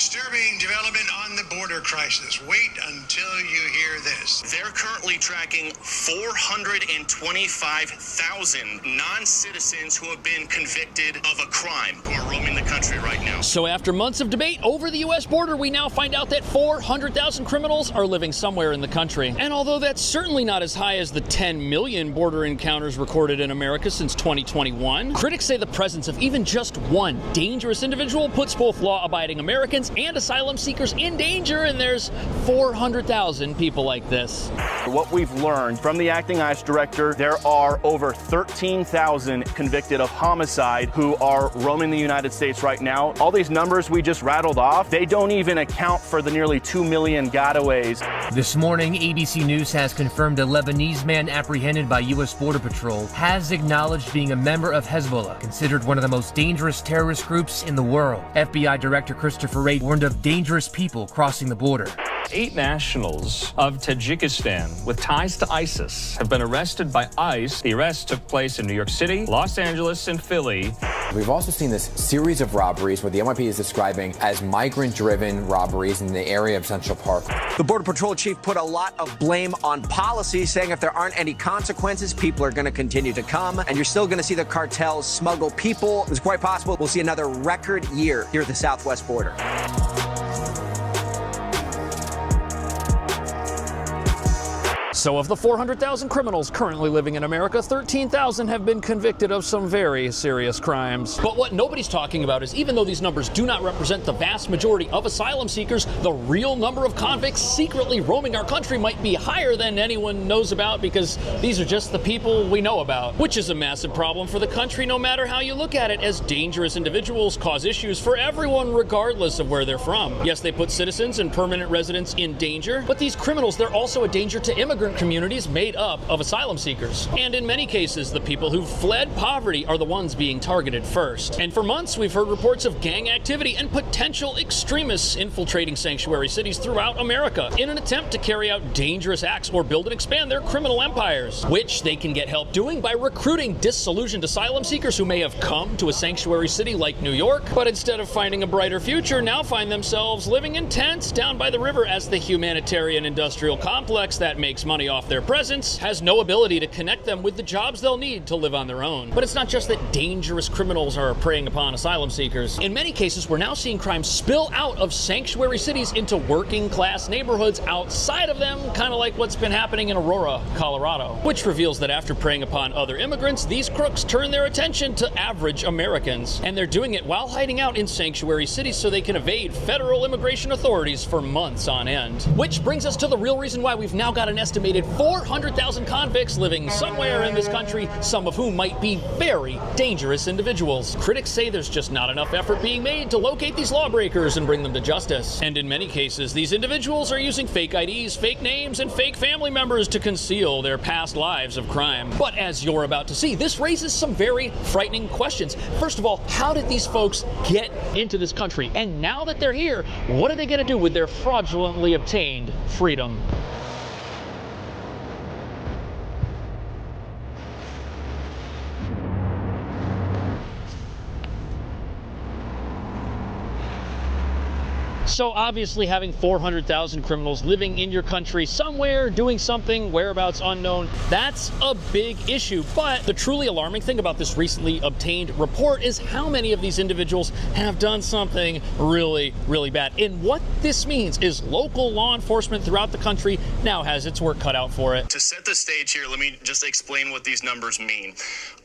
disturbing development on the border crisis. Wait until you hear this. They're currently tracking 425,000 non-citizens who have been convicted of a crime who are roaming the country right now. So after months of debate over the U.S. border, we now find out that 400,000 criminals are living somewhere in the country. And although that's certainly not as high as the 10 million border encounters recorded in America since 2021, critics say the presence of even just one dangerous individual puts both law-abiding Americans and asylum seekers in danger, and there's 400,000 people like this. What we've learned from the acting ICE director, there are over 13,000 convicted of homicide who are roaming the United States right now. All these numbers we just rattled off, they don't even account for the nearly 2 million gotaways. This morning, ABC News has confirmed a Lebanese man apprehended by U.S. Border Patrol has acknowledged being a member of Hezbollah, considered one of the most dangerous terrorist groups in the world. FBI Director Christopher Wray warned of dangerous people crossing the border. 8 nationals of Tajikistan with ties to ISIS have been arrested by ICE. The arrests took place in New York City, Los Angeles, and Philly. We've also seen this series of robberies, what the NYPD is describing as migrant-driven robberies in the area of Central Park. The Border Patrol chief put a lot of blame on policy, saying if there aren't any consequences, people are going to continue to come, and you're still going to see the cartels smuggle people. It's quite possible we'll see another record year here at the southwest border. So of the 400,000 criminals currently living in America, 13,000 have been convicted of some very serious crimes. But what nobody's talking about is even though these numbers do not represent the vast majority of asylum seekers, the real number of convicts secretly roaming our country might be higher than anyone knows about, because these are just the people we know about, which is a massive problem for the country no matter how you look at it, as dangerous individuals cause issues for everyone regardless of where they're from. Yes, they put citizens and permanent residents in danger, but these criminals, they're also a danger to immigrant communities made up of asylum seekers. And in many cases, the people who've fled poverty are the ones being targeted first. And for months, we've heard reports of gang activity and potential extremists infiltrating sanctuary cities throughout America in an attempt to carry out dangerous acts or build and expand their criminal empires, which they can get help doing by recruiting disillusioned asylum seekers who may have come to a sanctuary city like New York, but instead of finding a brighter future, now find themselves living in tents down by the river, as the humanitarian industrial complex that makes money off their presence has no ability to connect them with the jobs they'll need to live on their own. But it's not just that dangerous criminals are preying upon asylum seekers. In many cases, we're now seeing crime spill out of sanctuary cities into working class neighborhoods outside of them, kind of like what's been happening in Aurora, Colorado, which reveals that after preying upon other immigrants, these crooks turn their attention to average Americans. And they're doing it while hiding out in sanctuary cities so they can evade federal immigration authorities for months on end. Which brings us to the real reason why we've now got an estimated 400,000 convicts living somewhere in this country, some of whom might be very dangerous individuals. Critics say there's just not enough effort being made to locate these lawbreakers and bring them to justice. And in many cases, these individuals are using fake IDs, fake names, and fake family members to conceal their past lives of crime. But as you're about to see, this raises some very frightening questions. First of all, how did these folks get into this country? And now that they're here, what are they going to do with their fraudulently obtained freedom? So obviously having 400,000 criminals living in your country somewhere, doing something, whereabouts unknown, that's a big issue. But the truly alarming thing about this recently obtained report is how many of these individuals have done something really, really bad. And what this means is local law enforcement throughout the country now has its work cut out for it. To set the stage here, let me just explain what these numbers mean.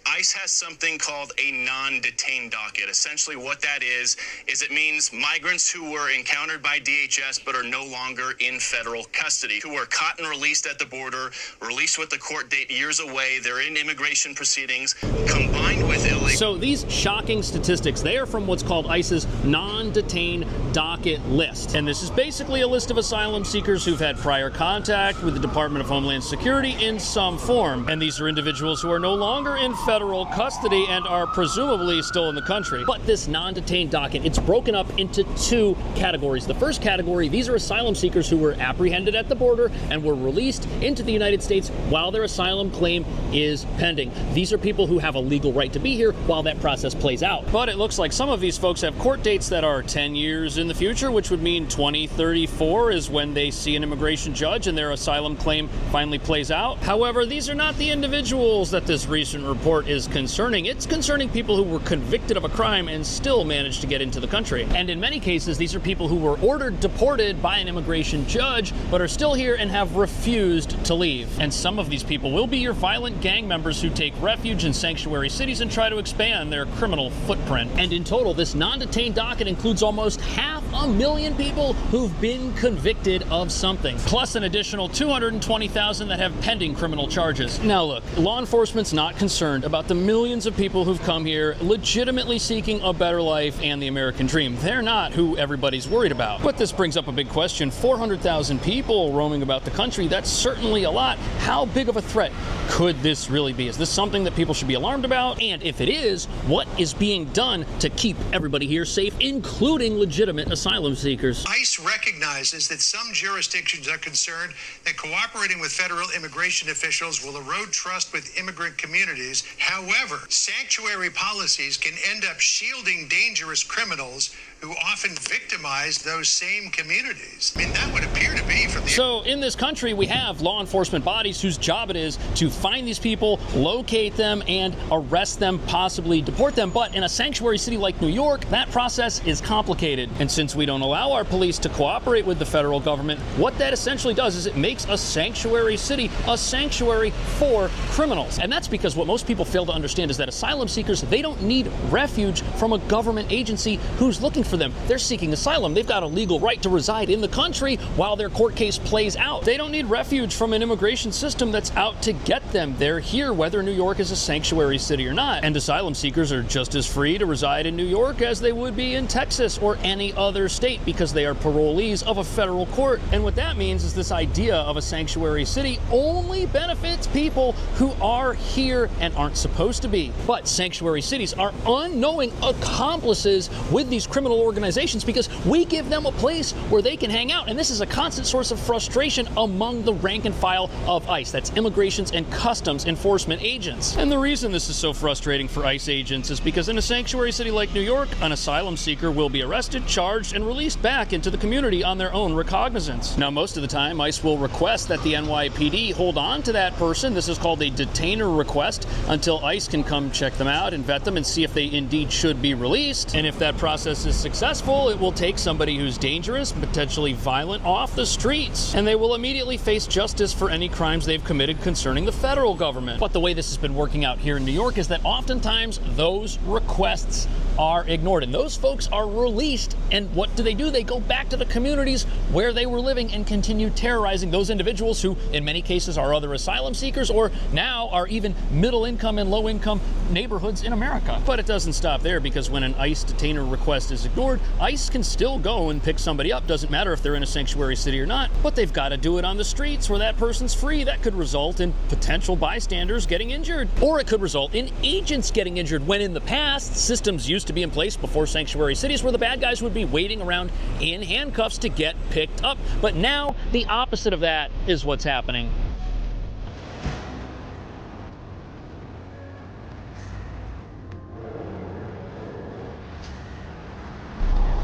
ICE has something called a non-detained docket. Essentially what that is it means migrants who were encountered by DHS but are no longer in federal custody, who were caught and released at the border, released with the court date years away, they're in immigration proceedings, combined with illegal. So these shocking statistics, they are from what's called ICE's non-detained docket list. And this is basically a list of asylum seekers who've had prior contact with the Department of Homeland Security in some form. And these are individuals who are no longer in federal custody and are presumably still in the country. But this non-detained docket, it's broken up into two categories. The first category, these are asylum seekers who were apprehended at the border and were released into the United States while their asylum claim is pending. These are people who have a legal right to be here, while that process plays out. But it looks like some of these folks have court dates that are 10 years in the future, which would mean 2034 is when they see an immigration judge and their asylum claim finally plays out. However, these are not the individuals that this recent report is concerning. It's concerning people who were convicted of a crime and still managed to get into the country. And in many cases, these are people who were ordered deported by an immigration judge, but are still here and have refused to leave. And some of these people will be your violent gang members who take refuge in sanctuary cities and try to expand their criminal footprint. And in total, this non-detained docket includes almost 500,000 people who've been convicted of something, plus an additional 220,000 that have pending criminal charges. Now look, law enforcement's not concerned about the millions of people who've come here legitimately seeking a better life and the American dream. They're not who everybody's worried about. But this brings up a big question. 400,000 people roaming about the country, that's certainly a lot. How big of a threat could this really be? Is this something that people should be alarmed about? And if it is, what is being done to keep everybody here safe, including legitimate asylum seekers? ICE recognizes that some jurisdictions are concerned that cooperating with federal immigration officials will erode trust with immigrant communities. However, sanctuary policies can end up shielding dangerous criminals who often victimize those same communities. I mean, that would appear to be from the... So in this country, we have law enforcement bodies whose job it is to find these people, locate them, and arrest them, possibly deport them. But in a sanctuary city like New York, that process is complicated. And since we don't allow our police to cooperate with the federal government, what that essentially does is it makes a sanctuary city a sanctuary for criminals. And that's because what most people fail to understand is that asylum seekers, they don't need refuge from a government agency who's looking for them. They're seeking asylum. They've got a legal right to reside in the country while their court case plays out. They don't need refuge from an immigration system that's out to get them. They're here whether New York is a sanctuary city or not. And asylum seekers are just as free to reside in New York as they would be in Texas or any other state because they are parolees of a federal court. And what that means is this idea of a sanctuary city only benefits people who are here and aren't supposed to be. But sanctuary cities are unknowing accomplices with these criminal organizations because we give them a place where they can hang out. And this is a constant source of frustration among the rank and file of ICE. That's immigrations and customs enforcement agents. And the reason this is so frustrating for ICE agents is because in a sanctuary city like New York, an asylum seeker will be arrested, charged, and released back into the community on their own recognizance. Now, most of the time, ICE will request that the NYPD hold on to that person. This is called a detainer request until ICE can come check them out and vet them and see if they indeed should be released. And if that process is successful, it will take somebody who's dangerous, potentially violent, off the streets, and they will immediately face justice for any crimes they've committed concerning the federal government. But the way this has been working out here in New York is that oftentimes those requests are ignored, and those folks are released, and what do? They go back to the communities where they were living and continue terrorizing those individuals who, in many cases, are other asylum seekers or now are even middle-income and low-income neighborhoods in America. But it doesn't stop there, because when an ICE detainer request is ignored, ICE can still go and pick somebody up. Doesn't matter if they're in a sanctuary city or not, but they've got to do it on the streets where that person's free. That could result in potential bystanders getting injured, or it could result in agents getting injured, when in the past, systems used to be in place before sanctuary cities where the bad guys would be waiting around in handcuffs to get picked up. But now the opposite of that is what's happening.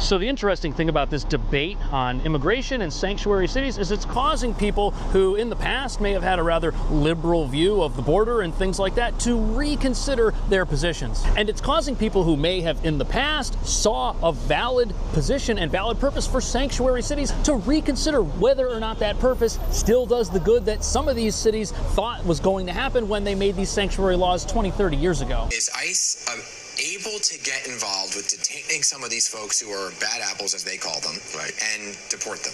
So the interesting thing about this debate on immigration and sanctuary cities is it's causing people who in the past may have had a rather liberal view of the border and things like that to reconsider their positions. And it's causing people who may have in the past saw a valid position and valid purpose for sanctuary cities to reconsider whether or not that purpose still does the good that some of these cities thought was going to happen when they made these sanctuary laws 20, 30 years ago. Is ICE able to get involved with detaining some of these folks who are bad apples, as they call them, right, and deport them?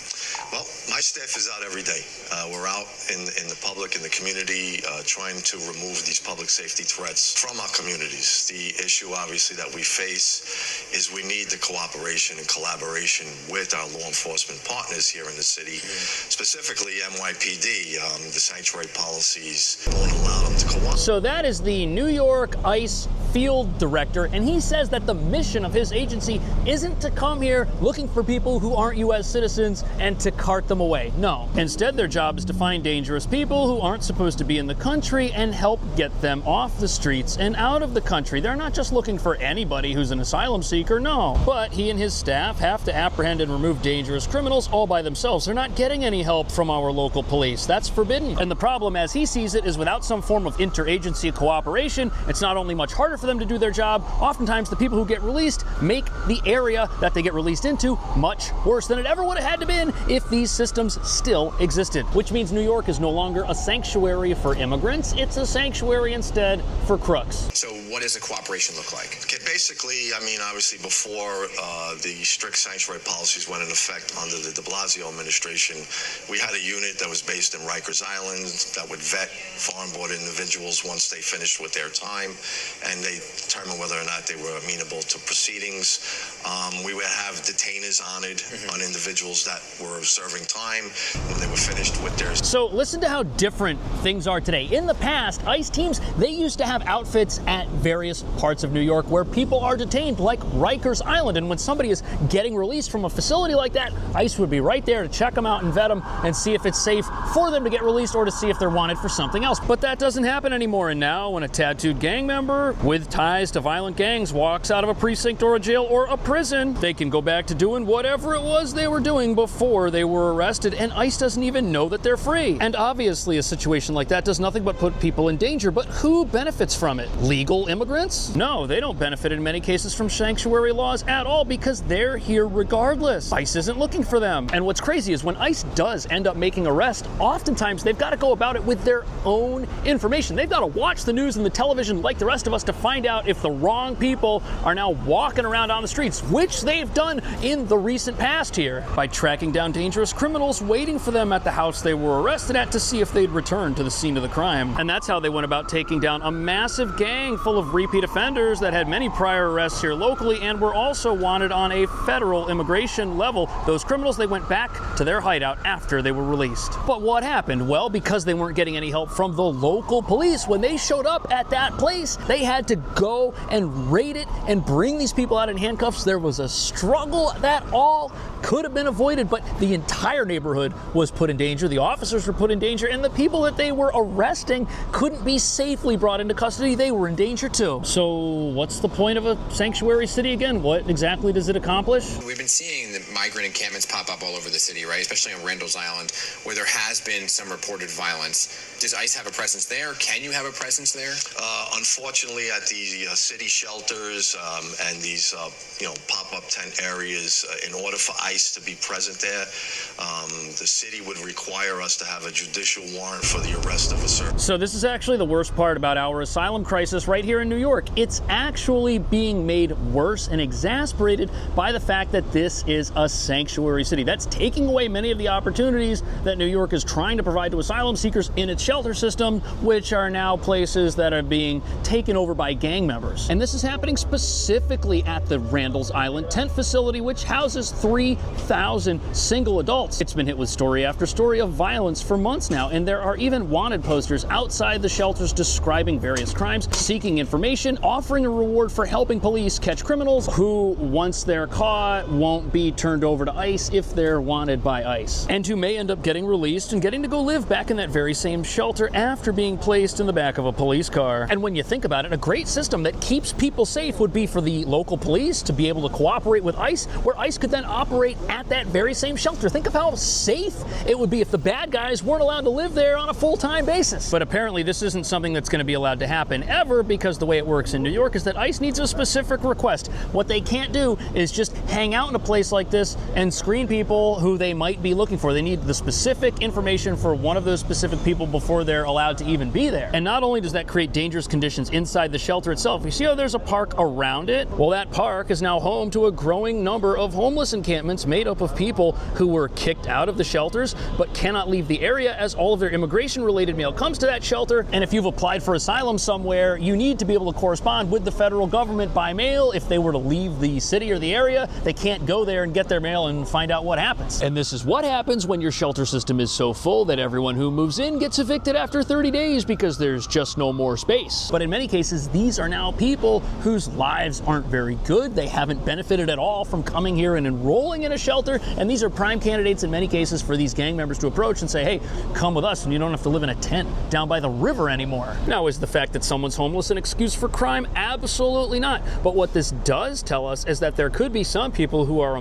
Well, my staff is out every day. We're out in the public, in the community, trying to remove these public safety threats from our communities. The issue, obviously, that we face is we need the cooperation and collaboration with our law enforcement partners here in the city, specifically NYPD. The sanctuary policies won't allow them to cooperate. So that is the New York ICE field director, and he says that the mission of his agency isn't to come here looking for people who aren't U.S. citizens and to cart them away. No. Instead, their job is to find dangerous people who aren't supposed to be in the country and help get them off the streets and out of the country. They're not just looking for anybody who's an asylum seeker, no. But he and his staff have to apprehend and remove dangerous criminals all by themselves. They're not getting any help from our local police. That's forbidden. And the problem, as he sees it, is without some form of interagency cooperation, it's not only much harder for them to do their job, oftentimes the people who get released make the area that they get released into much worse than it ever would have had to been if these systems still existed. Which means New York is no longer a sanctuary for immigrants, it's a sanctuary instead for crooks. So what does the cooperation look like? Okay, basically, I mean, obviously before the strict sanctuary policies went in effect under the de Blasio administration, we had a unit that was based in Rikers Island that would vet foreign-born individuals once they finished with their time, and they determined whether or not they were amenable to proceedings. We would have detainers honored on individuals that were serving time when they were finished with their... So listen to how different things are today. In the past, ICE teams, they used to have outfits at various parts of New York where people are detained, like Rikers Island. And when somebody is getting released from a facility like that, ICE would be right there to check them out and vet them and see if it's safe for them to get released or to see if they're wanted for something else. But that doesn't happen anymore. And now when a tattooed gang member with ties to violent gangs walks out of a precinct or a jail or a prison, they can go back to doing whatever it was they were doing before they were arrested, and ICE doesn't even know that they're free. And obviously a situation like that does nothing but put people in danger, but who benefits from it? Legal immigrants? No, they don't benefit in many cases from sanctuary laws at all because they're here regardless. ICE isn't looking for them. And what's crazy is when ICE does end up making arrests, oftentimes they've got to go about it with their own information. They've got to watch the news and the television like the rest of us to find out if the wrong people are now walking around on the streets, which they've done in the recent past here by tracking down dangerous criminals, waiting for them at the house they were arrested at to see if they'd return to the scene of the crime. And that's how they went about taking down a massive gang full of repeat offenders that had many prior arrests here locally and were also wanted on a federal immigration level. Those criminals, they went back to their hideout after they were released. But what happened? Well, because they weren't getting any help from the local police, when they showed up at that place, they had to go and raid it and bring these people out in handcuffs. There was a struggle that all could have been avoided, but the entire neighborhood was put in danger. The officers were put in danger, and the people that they were arresting couldn't be safely brought into custody. They were in danger too. So what's the point of a sanctuary city again? What exactly does it accomplish? We've been seeing the migrant encampments pop up all over the city, right? Especially on Randall's Island, where there has been some reported violence. Does ICE have a presence there? Can you have a presence there? Unfortunately, at the city shelters and these pop-up tent areas, in order for ICE to be present there, the city would require us to have a judicial warrant for the arrest of a certain... So this is actually the worst part about our asylum crisis right here in New York. It's actually being made worse and exasperated by the fact that this is a sanctuary city. That's taking away many of the opportunities that New York is trying to provide to asylum seekers in its shelter system, which are now places that are being taken over by gang members. And this is happening specifically at the Randall's Island tent facility, which houses 3,000 single adults. It's been hit with story after story of violence for months now, and there are even wanted posters outside the shelters describing various crimes, seeking information, offering a reward for helping police catch criminals who, once they're caught, won't be turned over to ICE if they're wanted by ICE, and who may end up getting released and getting to go live back in that very same shelter after being placed in the back of a police car. And when you think about it, a great system that keeps people safe would be for the local police to be able to cooperate with ICE, where ICE could then operate at that very same shelter. Think of how safe it would be if the bad guys weren't allowed to live there on a full-time basis. But apparently this isn't something that's going to be allowed to happen ever, because the way it works in New York is that ICE needs a specific request. What they can't do is just hang out in a place like this and screen people who they might be looking for. They need the specific information for one of those specific people before they're allowed to even be there. And not only does that create dangerous conditions inside the shelter itself, you see how there's a park around it? Well, that park is now home to a growing number of homeless encampments it's made up of people who were kicked out of the shelters but cannot leave the area as all of their immigration-related mail comes to that shelter. And if you've applied for asylum somewhere, you need to be able to correspond with the federal government by mail. If they were to leave the city or the area, they can't go there and get their mail and find out what happens. And this is what happens when your shelter system is so full that everyone who moves in gets evicted after 30 days because there's just no more space. But in many cases, these are now people whose lives aren't very good. They haven't benefited at all from coming here and enrolling in a shelter, and these are prime candidates in many cases for these gang members to approach and say, hey, come with us and you don't have to live in a tent down by the river anymore. Now, is the fact that someone's homeless an excuse for crime? Absolutely not. But what this does tell us is that there could be some people who are among